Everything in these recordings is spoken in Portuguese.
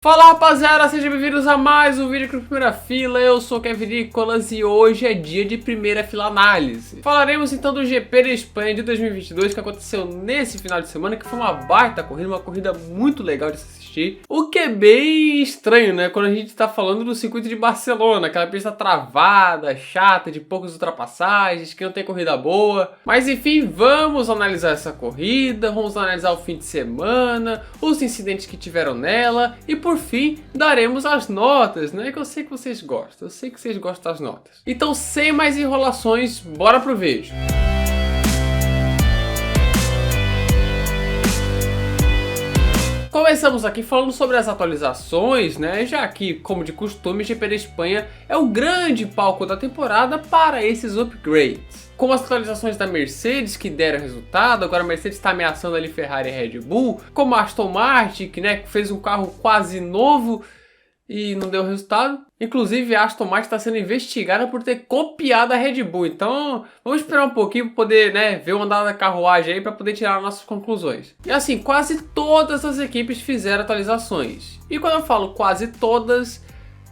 Fala rapaziada, sejam bem-vindos a mais um vídeo aqui no Primeira Fila. Eu sou o Kevin Nicolas e hoje é dia de Primeira Fila Análise. Falaremos então do GP da Espanha de 2022 que aconteceu nesse final de semana, que foi uma baita corrida, uma corrida muito legal de se assistir. O que é bem estranho, né, quando a gente tá falando do circuito de Barcelona, aquela pista travada, chata, de poucas ultrapassagens, que não tem corrida boa. Mas enfim, vamos analisar essa corrida, vamos analisar o fim de semana, os incidentes que tiveram nela e por fim, daremos as notas, né? Que eu sei que vocês gostam, eu sei que vocês gostam das notas. Então, sem mais enrolações, bora pro vídeo. Começamos aqui falando sobre as atualizações, né? Já que, como de costume, o GP da Espanha é o grande palco da temporada para esses upgrades. Com as atualizações da Mercedes que deram resultado, agora a Mercedes está ameaçando ali Ferrari e Red Bull, como a Aston Martin, que né, fez um carro quase novo e não deu resultado. Inclusive a Aston Martin está sendo investigada por ter copiado a Red Bull, então vamos esperar um pouquinho para poder ver o andar da carruagem aí para poder tirar nossas conclusões. E assim, quase todas as equipes fizeram atualizações. E quando eu falo quase todas,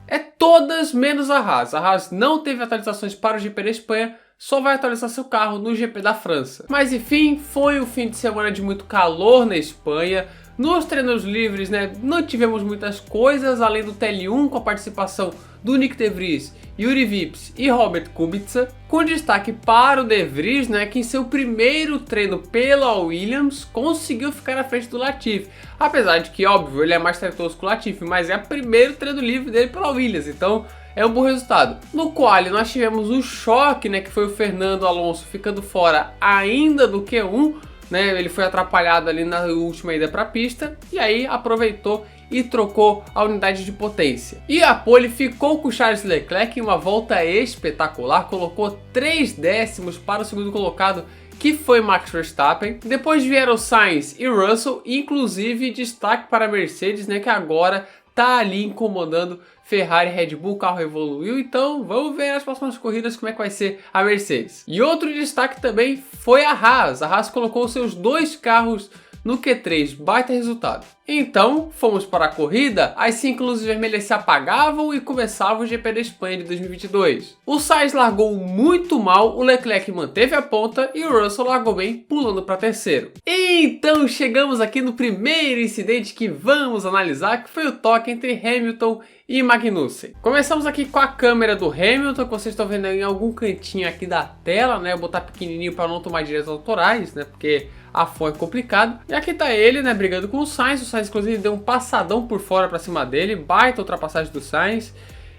é todas menos a Haas. A Haas não teve atualizações para o GP da Espanha, só vai atualizar seu carro no GP da França. Mas enfim, foi um fim de semana de muito calor na Espanha. Nos treinos livres, né, não tivemos muitas coisas, além do TL1 com a participação do Nyck de Vries, Juri Vips e Robert Kubica, com destaque para o de Vries, né, que em seu primeiro treino pela Williams conseguiu ficar à frente do Latifi. Apesar de que, óbvio, ele é mais talentoso que o Latifi, mas é o primeiro treino livre dele pela Williams, então é um bom resultado. No quali nós tivemos o choque, né, que foi o Fernando Alonso ficando fora ainda do Q1, né, ele foi atrapalhado ali na última ida para a pista e aí aproveitou e trocou a unidade de potência. E a pole ficou com o Charles Leclerc em uma volta espetacular, colocou 3 décimos para o segundo colocado, que foi Max Verstappen. Depois vieram Sainz e Russell, inclusive destaque para a Mercedes, né, que agora tá ali incomodando Ferrari e Red Bull, o carro evoluiu, então vamos ver nas próximas corridas como é que vai ser a Mercedes. E outro destaque também foi a Haas. A Haas colocou seus 2 carros no Q3, baita resultado. Então, fomos para a corrida, as 5 luzes vermelhas se apagavam e começava o GP da Espanha de 2022. O Sainz largou muito mal, o Leclerc manteve a ponta e o Russell largou bem, pulando para terceiro. Então, chegamos aqui no primeiro incidente que vamos analisar, que foi o toque entre Hamilton e Magnussen. Começamos aqui com a câmera do Hamilton, que vocês estão vendo em algum cantinho aqui da tela, né? Eu vou botar pequenininho para não tomar direitos autorais, né? Porque a fonte é complicado. E aqui tá ele, né, brigando com o Sainz. O Sainz, inclusive, deu um passadão por fora pra cima dele. Baita ultrapassagem do Sainz.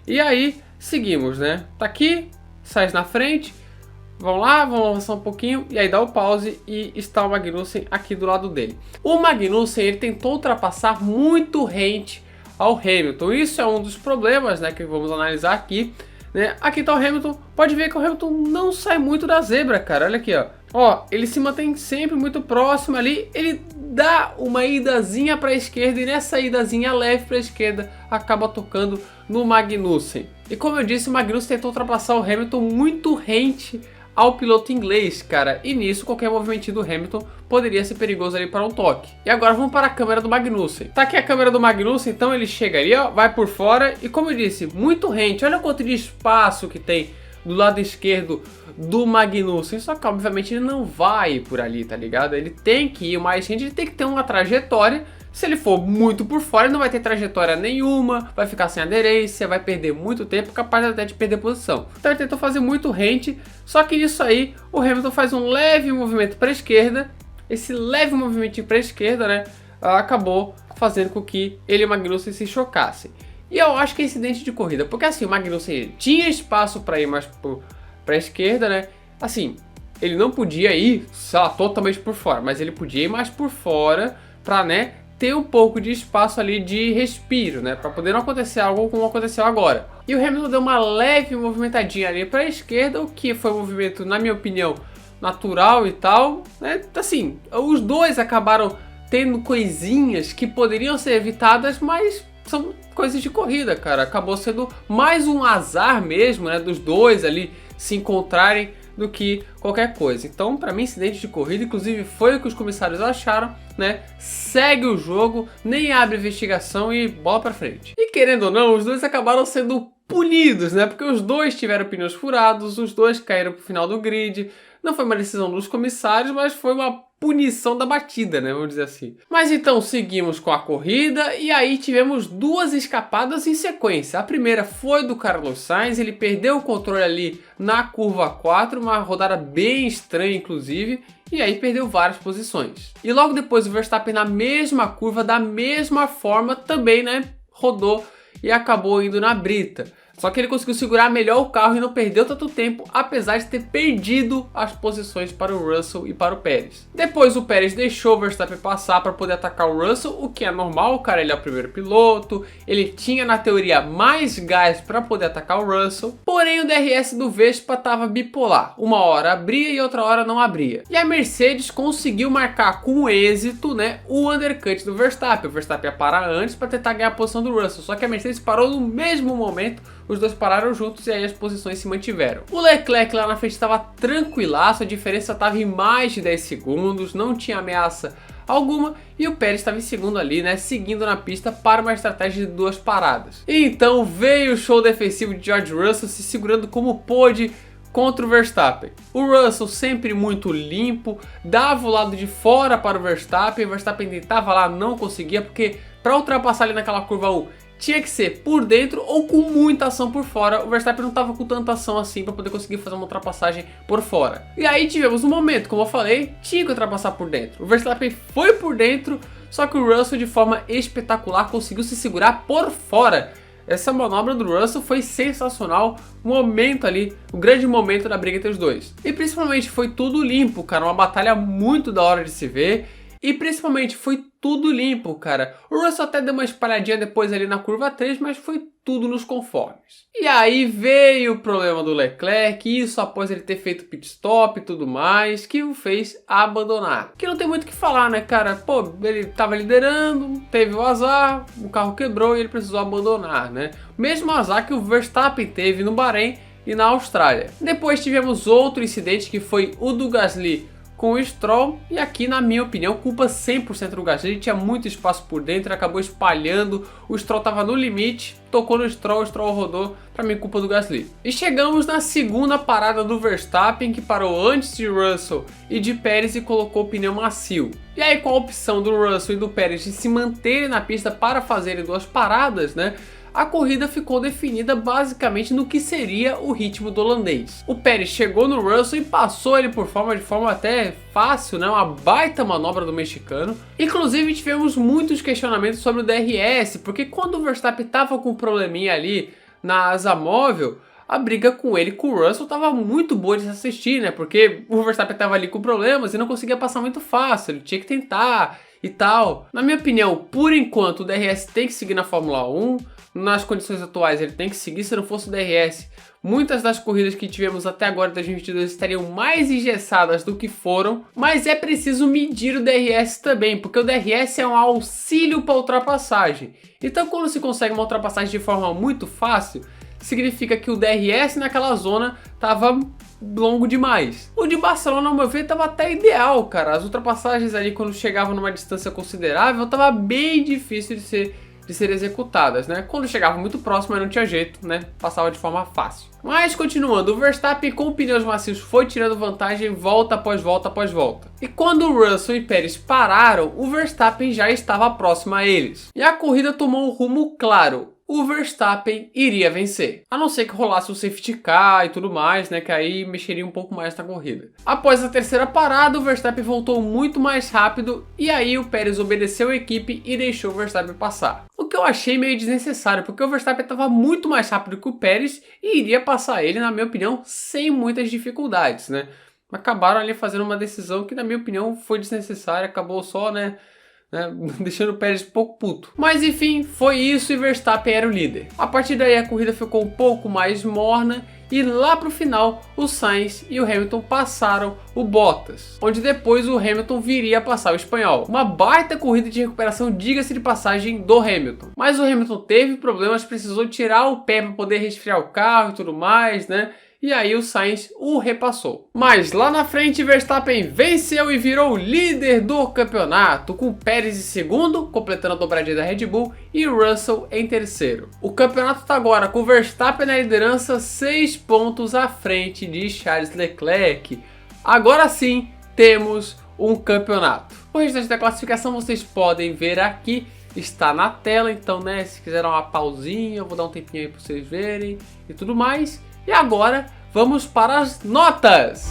E aí, seguimos, né? Tá aqui, Sainz na frente. Vamos lá, vamos avançar um pouquinho. E aí dá o pause e está o Magnussen aqui do lado dele. O Magnussen, ele tentou ultrapassar muito rente ao Hamilton. Isso é um dos problemas, né, que vamos analisar aqui. Né? Aqui tá o Hamilton. Pode ver que o Hamilton não sai muito da zebra, cara. Olha aqui, ó. Ó, ele se mantém sempre muito próximo ali, ele dá uma idazinha para a esquerda e nessa idazinha leve para a esquerda acaba tocando no Magnussen. E como eu disse, o Magnussen tentou ultrapassar o Hamilton muito rente ao piloto inglês, cara, e nisso qualquer movimentinho do Hamilton poderia ser perigoso ali para um toque. E agora vamos para a câmera do Magnussen. Tá aqui a câmera do Magnussen, então ele chega ali, ó, vai por fora e como eu disse, muito rente, olha quanto de espaço que tem do lado esquerdo do Magnussen, só que obviamente ele não vai por ali, tá ligado? Ele tem que ir mais rente, ele tem que ter uma trajetória. Se ele for muito por fora, ele não vai ter trajetória nenhuma, vai ficar sem aderência, vai perder muito tempo, capaz até de perder posição. Então ele tentou fazer muito rente, só que nisso aí o Hamilton faz um leve movimento para a esquerda. Esse leve movimentinho para a esquerda, né, acabou fazendo com que ele e o Magnussen se chocassem. E eu acho que é incidente de corrida, porque assim, o Magnussen tinha espaço para ir mais para a esquerda, né? Assim, ele não podia ir, sei lá, totalmente por fora, mas ele podia ir mais por fora para, né, ter um pouco de espaço ali de respiro, né, para poder não acontecer algo como aconteceu agora. E o Hamilton deu uma leve movimentadinha ali para a esquerda, o que foi um movimento, na minha opinião, natural e tal, né? Assim, os dois acabaram tendo coisinhas que poderiam ser evitadas, mas são coisas de corrida, cara. Acabou sendo mais um azar mesmo, né, dos dois ali se encontrarem do que qualquer coisa. Então, para mim, incidente de corrida, inclusive foi o que os comissários acharam, né? Segue o jogo, nem abre investigação e bola para frente. E querendo ou não, os dois acabaram sendo punidos, né? Porque os dois tiveram pneus furados, os dois caíram pro final do grid. Não foi uma decisão dos comissários, mas foi uma punição da batida, né? Vamos dizer assim. Mas então seguimos com a corrida e aí tivemos duas escapadas em sequência. A primeira foi do Carlos Sainz, ele perdeu o controle ali na curva 4, uma rodada bem estranha inclusive, e aí perdeu várias posições. E logo depois o Verstappen na mesma curva, da mesma forma também, né? Rodou e acabou indo na brita. Só que ele conseguiu segurar melhor o carro e não perdeu tanto tempo, apesar de ter perdido as posições para o Russell e para o Pérez. Depois o Pérez deixou o Verstappen passar para poder atacar o Russell, o que é normal, o cara ele é o primeiro piloto, ele tinha na teoria mais gás para poder atacar o Russell, porém o DRS do Vespa estava bipolar, uma hora abria e outra hora não abria. E a Mercedes conseguiu marcar com êxito, né, o undercut do Verstappen. O Verstappen ia parar antes para tentar ganhar a posição do Russell, só que a Mercedes parou no mesmo momento. Os dois pararam juntos e aí as posições se mantiveram. O Leclerc lá na frente estava tranquilaço, a diferença estava em mais de 10 segundos, não tinha ameaça alguma, e o Pérez estava em segundo ali, né, seguindo na pista para uma estratégia de duas paradas. E então veio o show defensivo de George Russell se segurando como pôde contra o Verstappen. O Russell sempre muito limpo, dava o lado de fora para o Verstappen tentava lá, não conseguia, porque para ultrapassar ali naquela curva 1, tinha que ser por dentro ou com muita ação por fora. O Verstappen não estava com tanta ação assim para poder conseguir fazer uma ultrapassagem por fora. E aí tivemos um momento, como eu falei, tinha que ultrapassar por dentro. O Verstappen foi por dentro, só que o Russell de forma espetacular conseguiu se segurar por fora. Essa manobra do Russell foi sensacional, o momento ali, o grande momento da briga entre os dois. E principalmente foi tudo limpo, cara, uma batalha muito da hora de se ver. E principalmente foi tudo limpo, cara. O Russell até deu uma espalhadinha depois ali na curva 3, mas foi tudo nos conformes. E aí veio o problema do Leclerc, isso após ele ter feito pit stop e tudo mais, que o fez abandonar. Que não tem muito o que falar, né, cara? Pô, ele tava liderando, teve o azar, o carro quebrou e ele precisou abandonar, né? Mesmo azar que o Verstappen teve no Bahrein e na Austrália. Depois tivemos outro incidente que foi o do Gasly com o Stroll, e aqui na minha opinião culpa 100% do Gasly. Ele tinha muito espaço por dentro, acabou espalhando, o Stroll estava no limite, tocou no Stroll, o Stroll rodou, para mim culpa do Gasly. E chegamos na segunda parada do Verstappen, que parou antes de Russell e de Pérez e colocou o pneu macio. E aí com a opção do Russell e do Pérez de se manterem na pista para fazerem duas paradas, né, a corrida ficou definida basicamente no que seria o ritmo do holandês. O Pérez chegou no Russell e passou ele por de forma até fácil, né? Uma baita manobra do mexicano. Inclusive tivemos muitos questionamentos sobre o DRS, porque quando o Verstappen estava com um probleminha ali na asa móvel, a briga com ele e com o Russell estava muito boa de se assistir, né? Porque o Verstappen estava ali com problemas e não conseguia passar muito fácil, ele tinha que tentar e tal. Na minha opinião, por enquanto o DRS tem que seguir na Fórmula 1, nas condições atuais ele tem que seguir. Se não fosse o DRS, muitas das corridas que tivemos até agora em 2022 estariam mais engessadas do que foram, mas é preciso medir o DRS também, porque o DRS é um auxílio para ultrapassagem. Então quando se consegue uma ultrapassagem de forma muito fácil, significa que o DRS naquela zona estava longo demais. O de Barcelona, ao meu ver, estava até ideal, cara. As ultrapassagens ali, quando chegavam numa distância considerável, estava bem difícil de ser executadas, né? Quando chegava muito próximo, aí não tinha jeito, né? Passava de forma fácil. Mas continuando, o Verstappen com pneus macios foi tirando vantagem volta após volta após volta. E quando o Russell e Pérez pararam, o Verstappen já estava próximo a eles. E a corrida tomou um rumo claro. O Verstappen iria vencer. A não ser que rolasse o safety car e tudo mais, né? Que aí mexeria um pouco mais na corrida. Após a terceira parada, o Verstappen voltou muito mais rápido e aí o Pérez obedeceu a equipe e deixou o Verstappen passar. O que eu achei meio desnecessário, porque o Verstappen estava muito mais rápido que o Pérez e iria passar ele, na minha opinião, sem muitas dificuldades, né? Acabaram ali fazendo uma decisão que, na minha opinião, foi desnecessária, acabou só, né, deixando o Pérez um pouco puto. Mas enfim, foi isso e Verstappen era o líder. A partir daí a corrida ficou um pouco mais morna e lá pro final o Sainz e o Hamilton passaram o Bottas, onde depois o Hamilton viria a passar o espanhol. Uma baita corrida de recuperação, diga-se de passagem, do Hamilton. Mas o Hamilton teve problemas, precisou tirar o pé para poder resfriar o carro e tudo mais, né? e aí o Sainz o repassou. Mas lá na frente, Verstappen venceu e virou líder do campeonato, com Pérez em segundo, completando a dobradinha da Red Bull, e Russell em terceiro. O campeonato está agora com Verstappen na liderança, 6 pontos à frente de Charles Leclerc. Agora sim, temos um campeonato. O restante da classificação vocês podem ver aqui, está na tela, então né, se quiser dar uma pausinha, eu vou dar um tempinho aí para vocês verem e tudo mais. E agora, vamos para as notas!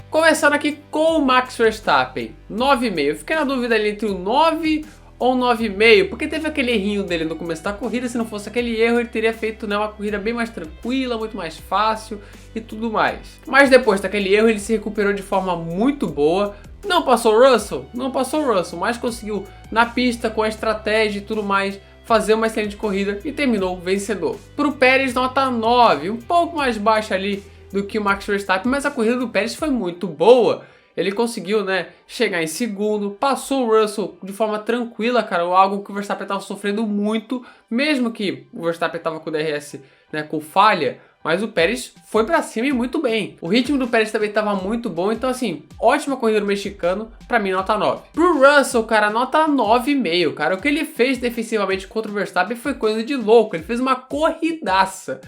Começando aqui com o Max Verstappen, 9,5. Fiquei na dúvida ali entre o 9 ou 9,5, porque teve aquele errinho dele no começo da corrida. Se não fosse aquele erro, ele teria feito uma corrida bem mais tranquila, muito mais fácil e tudo mais. Mas depois daquele erro, ele se recuperou de forma muito boa. Não passou o Russell? Não passou o Russell, mas conseguiu na pista com a estratégia e tudo mais fazer uma excelente corrida e terminou vencedor. Para o Pérez, nota 9, um pouco mais baixa ali do que o Max Verstappen, mas a corrida do Pérez foi muito boa. Ele conseguiu, chegar em segundo, passou o Russell de forma tranquila, cara, algo que o Verstappen estava sofrendo muito, mesmo que o Verstappen estava com o DRS, com falha, mas o Pérez foi pra cima e muito bem. O ritmo do Pérez também estava muito bom, então assim, ótima corrida do mexicano, pra mim nota 9. Pro Russell, cara, nota 9,5, cara, o que ele fez defensivamente contra o Verstappen foi coisa de louco, ele fez uma corridaça.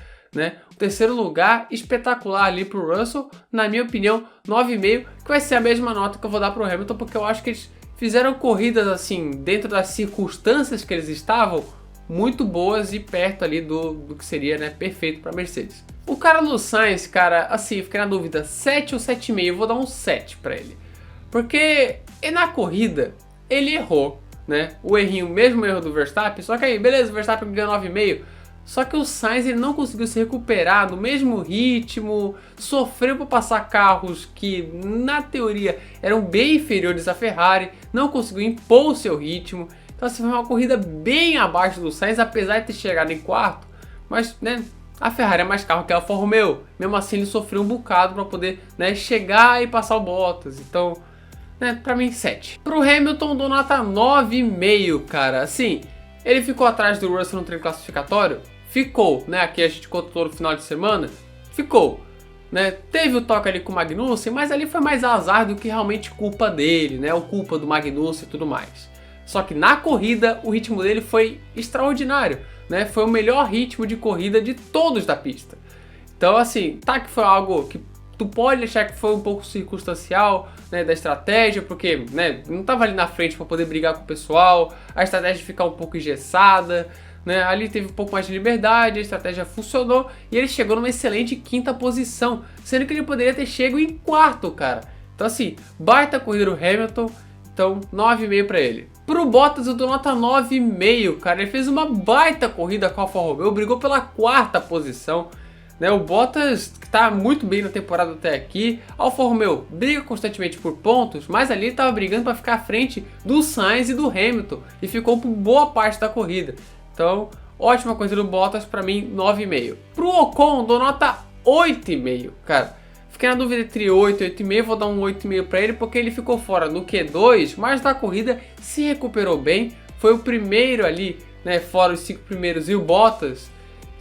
O terceiro lugar espetacular ali pro Russell, na minha opinião, 9,5, que vai ser a mesma nota que eu vou dar pro Hamilton, porque eu acho que eles fizeram corridas assim, dentro das circunstâncias que eles estavam, muito boas e perto ali do que seria, perfeito para Mercedes. O Carlos Sainz, cara, assim, fiquei na dúvida, 7 ou 7,5, eu vou dar um 7 para ele. Porque na corrida, ele errou, o errinho, mesmo erro do Verstappen, só que aí, beleza, o Verstappen ganhou 9,5, só que o Sainz ele não conseguiu se recuperar no mesmo ritmo, sofreu para passar carros que na teoria eram bem inferiores à Ferrari, não conseguiu impor o seu ritmo, então assim, foi uma corrida bem abaixo do Sainz, apesar de ter chegado em quarto, mas a Ferrari é mais carro que a Alfa Romeo, mesmo assim ele sofreu um bocado para poder chegar e passar o Bottas, então para mim 7. Pro Hamilton dou nota 9,5, cara, assim, ele ficou atrás do Russell no treino classificatório? Ficou, aqui a gente contou no final de semana, ficou, teve o toque ali com o Magnussen, mas ali foi mais azar do que realmente culpa dele, ou culpa do Magnussen e tudo mais. Só que na corrida o ritmo dele foi extraordinário, foi o melhor ritmo de corrida de todos da pista. Então assim, tá que foi algo que tu pode achar que foi um pouco circunstancial, da estratégia, porque não estava ali na frente para poder brigar com o pessoal, a estratégia ficar um pouco engessada, ali teve um pouco mais de liberdade, a estratégia funcionou e ele chegou numa excelente quinta posição, sendo que ele poderia ter chegado em quarto, cara. Então assim, baita corrida do Hamilton, então 9,5 para ele. Pro Bottas eu dou nota 9,5, cara, ele fez uma baita corrida com a Alfa Romeo, brigou pela quarta posição. O Bottas está muito bem na temporada até aqui, a Alfa Romeo briga constantemente por pontos, mas ali estava brigando para ficar à frente do Sainz e do Hamilton e ficou por boa parte da corrida. Então, ótima corrida do Bottas, para mim 9,5. Pro Ocon dou nota 8,5, cara. Fiquei na dúvida entre 8 e 8,5, vou dar um 8,5 para ele porque ele ficou fora no Q2, mas na corrida se recuperou bem, foi o primeiro ali, fora os 5 primeiros e o Bottas.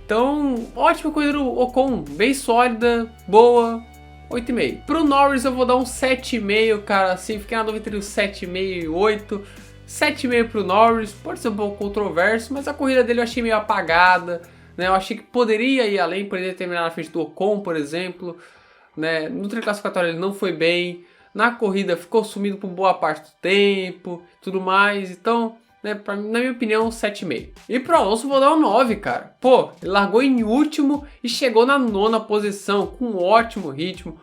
Então, ótima corrida do Ocon, bem sólida, boa, 8,5. Pro Norris eu vou dar um 7,5, cara, assim, fiquei na dúvida entre o 7,5 e 8. 7,5 pro Norris, pode ser um pouco controverso, mas a corrida dele eu achei meio apagada, eu achei que poderia ir além, poderia terminar na frente do Ocon, por exemplo, no treino classificatório ele não foi bem, na corrida ficou sumido por boa parte do tempo, tudo mais, então... na minha opinião, 7,5. E pro Alonso vou dar um 9, cara. Pô, ele largou em último e chegou na 9ª posição, com um ótimo ritmo.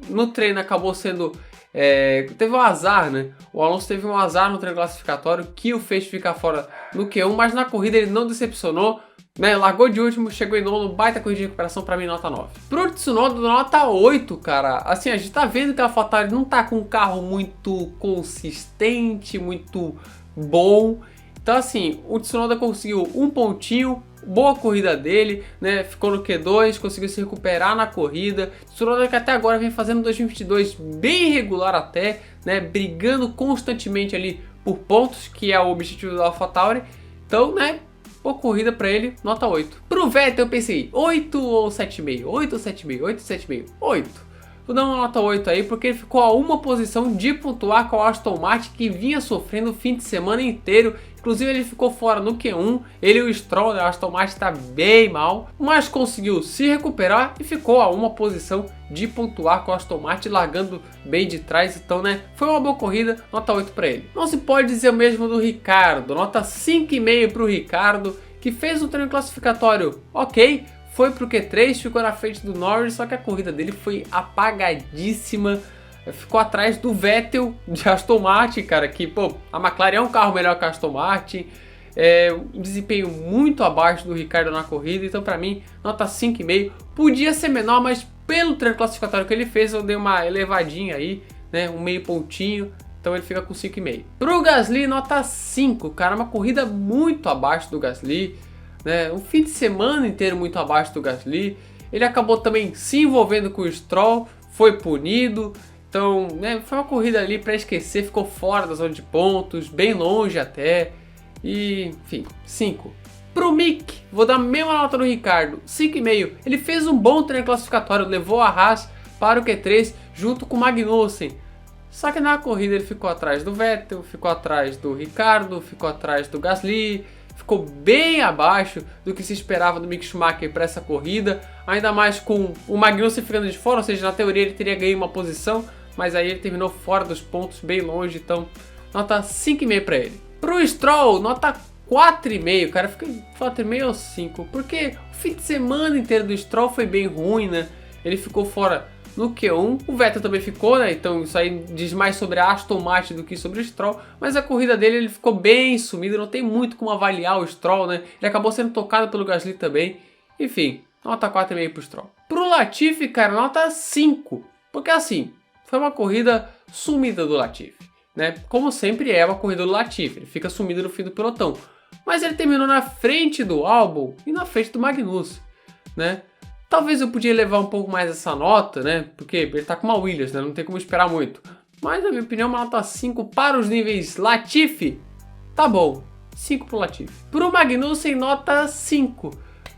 No treino acabou sendo... teve um azar, O Alonso teve um azar no treino classificatório que o fez ficar fora no Q1, mas na corrida ele não decepcionou. Largou de último, chegou em nono, baita corrida de recuperação, pra mim nota 9. Pro Tsunoda, nota 8, cara. Assim, a gente tá vendo que a AlphaTauri não tá com um carro muito consistente, muito... bom, então assim, o Tsunoda conseguiu um pontinho, boa corrida dele, ficou no Q2, conseguiu se recuperar na corrida. Tsunoda que até agora vem fazendo 2022 bem regular até, brigando constantemente ali por pontos, que é o objetivo da AlphaTauri. Então, boa corrida pra ele, nota 8. Pro Vettel eu pensei 8 ou 7,5, 8 ou 7,5, 8 ou 7,5, 8. Vou dar uma nota 8 aí, porque ele ficou a uma posição de pontuar com o Aston Martin, que vinha sofrendo o fim de semana inteiro. Inclusive ele ficou fora no Q1, ele e o Stroll, né? O Aston Martin está bem mal, mas conseguiu se recuperar e ficou a uma posição de pontuar com o Aston Martin, largando bem de trás. Então, né, foi uma boa corrida, nota 8 para ele. Não se pode dizer o mesmo do Ricardo, nota 5,5 para o Ricardo, que fez um treino classificatório ok, foi pro Q3, ficou na frente do Norris, só que a corrida dele foi apagadíssima. Ficou atrás do Vettel de Aston Martin, cara, que, pô, a McLaren é um carro melhor que a Aston Martin. Um desempenho muito abaixo do Ricardo na corrida, então pra mim, nota 5,5. Podia ser menor, mas pelo treino classificatório que ele fez, eu dei uma elevadinha aí, né, um meio pontinho. Então ele fica com 5,5. Pro Gasly, nota 5, cara, uma corrida muito abaixo do Gasly. Né, um fim de semana inteiro muito abaixo do Gasly. Ele acabou também se envolvendo com o Stroll, foi punido. Então, né, foi uma corrida ali para esquecer, ficou fora da zona de pontos, bem longe até. E, enfim, 5. Pro Mick, vou dar a mesma nota do Ricardo, 5,5. Ele fez um bom treino classificatório, levou a Haas para o Q3 junto com o Magnussen. Só que na corrida ele ficou atrás do Vettel, ficou atrás do Ricardo, ficou atrás do Gasly. Ficou bem abaixo do que se esperava do Mick Schumacher para essa corrida, ainda mais com o Magnussen ficando de fora, ou seja, na teoria ele teria ganho uma posição, mas aí ele terminou fora dos pontos, bem longe, então nota 5,5 para ele. Pro Stroll, nota 4,5, cara, fica 4,5 ou 5, porque o fim de semana inteiro do Stroll foi bem ruim, né? Ele ficou fora no Q1, o Vettel também ficou, né? Então isso aí diz mais sobre a Aston Martin do que sobre o Stroll, mas a corrida dele ele ficou bem sumido, não tem muito como avaliar o Stroll, né? Ele acabou sendo tocado pelo Gasly também, enfim, nota 4,5 pro Stroll. Pro Latifi, cara, nota 5, porque assim, foi uma corrida sumida do Latifi, né? Como sempre é uma corrida do Latifi, ele fica sumido no fim do pelotão, mas ele terminou na frente do Albon e na frente do Magnussen, né? Talvez eu podia levar um pouco mais essa nota, né? Porque ele tá com uma Williams, né? Não tem como esperar muito. Mas, na minha opinião, uma nota 5 para os níveis Latifi. Tá bom. 5 pro Latifi. Pro Magnussen, nota 5.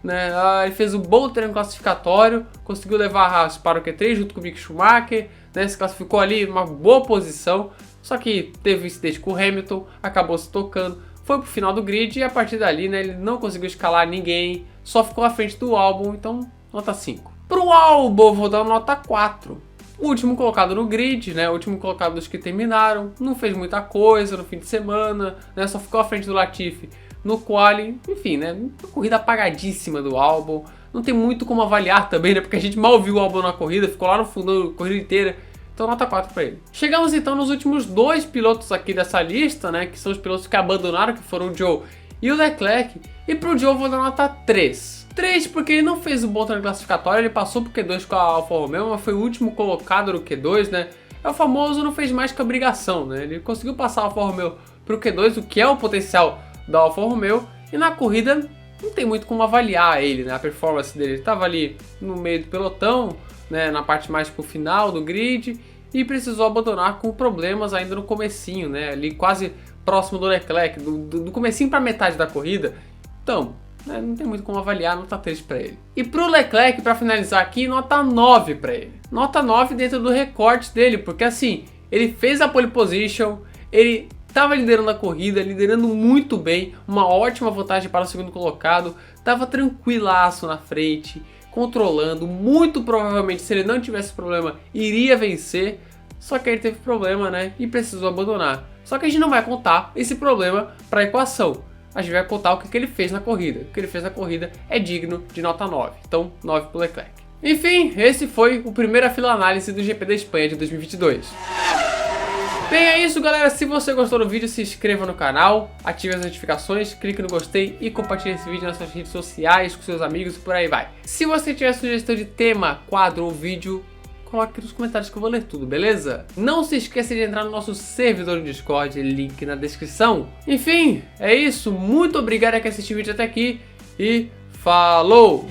Né? Ele fez um bom treino classificatório. Conseguiu levar a Haas para o Q3 junto com o Mick Schumacher. Né? Se classificou ali numa boa posição. Só que teve um incidente com o Hamilton. Acabou se tocando. Foi pro final do grid e a partir dali, né? Ele não conseguiu escalar ninguém. Só ficou à frente do Albon. Então, nota 5. Pro Albon, vou dar nota 4. O último colocado no grid, né? O último colocado dos que terminaram. Não fez muita coisa no fim de semana, né? Só ficou à frente do Latifi no quali. Enfim, né? Uma corrida apagadíssima do Albon. Não tem muito como avaliar também, né? Porque a gente mal viu o Albon na corrida. Ficou lá no fundo da corrida inteira. Então nota 4 para ele. Chegamos então nos últimos dois pilotos aqui dessa lista, né? Que são os pilotos que abandonaram, que foram o Zhou e o Leclerc. E pro Zhou vou dar nota 3. 3 porque ele não fez um bom treino classificatório, ele passou pro Q2 com a Alfa Romeo, mas foi o último colocado no Q2, né? É o famoso não fez mais que obrigação, né? Ele conseguiu passar a Alfa Romeo pro Q2, o que é o potencial da Alfa Romeo, e na corrida não tem muito como avaliar ele, né? A performance dele, ele tava ali no meio do pelotão, né? Na parte mais pro final do grid, e precisou abandonar com problemas ainda no comecinho, né? Ali quase próximo do Leclerc, do comecinho para metade da corrida. Então, né, não tem muito como avaliar, nota 3 para ele. E pro Leclerc, para finalizar aqui, nota 9 para ele. Nota 9 dentro do recorte dele, porque assim, ele fez a pole position, ele estava liderando a corrida, liderando muito bem, uma ótima vantagem para o segundo colocado, estava tranquilaço na frente, controlando, muito provavelmente se ele não tivesse problema, iria vencer, só que ele teve problema, né, e precisou abandonar. Só que a gente não vai contar esse problema para a equação. A gente vai contar o que ele fez na corrida. O que ele fez na corrida é digno de nota 9. Então, 9 para o Leclerc. Enfim, esse foi o primeira fila análise do GP da Espanha de 2022. Bem, é isso, galera. Se você gostou do vídeo, se inscreva no canal, ative as notificações, clique no gostei e compartilhe esse vídeo nas suas redes sociais, com seus amigos e por aí vai. Se você tiver sugestão de tema, quadro ou vídeo, coloque aqui nos comentários que eu vou ler tudo, beleza? Não se esqueça de entrar no nosso servidor no Discord, link na descrição. Enfim, é isso. Muito obrigado a quem assistiu o vídeo até aqui e falou!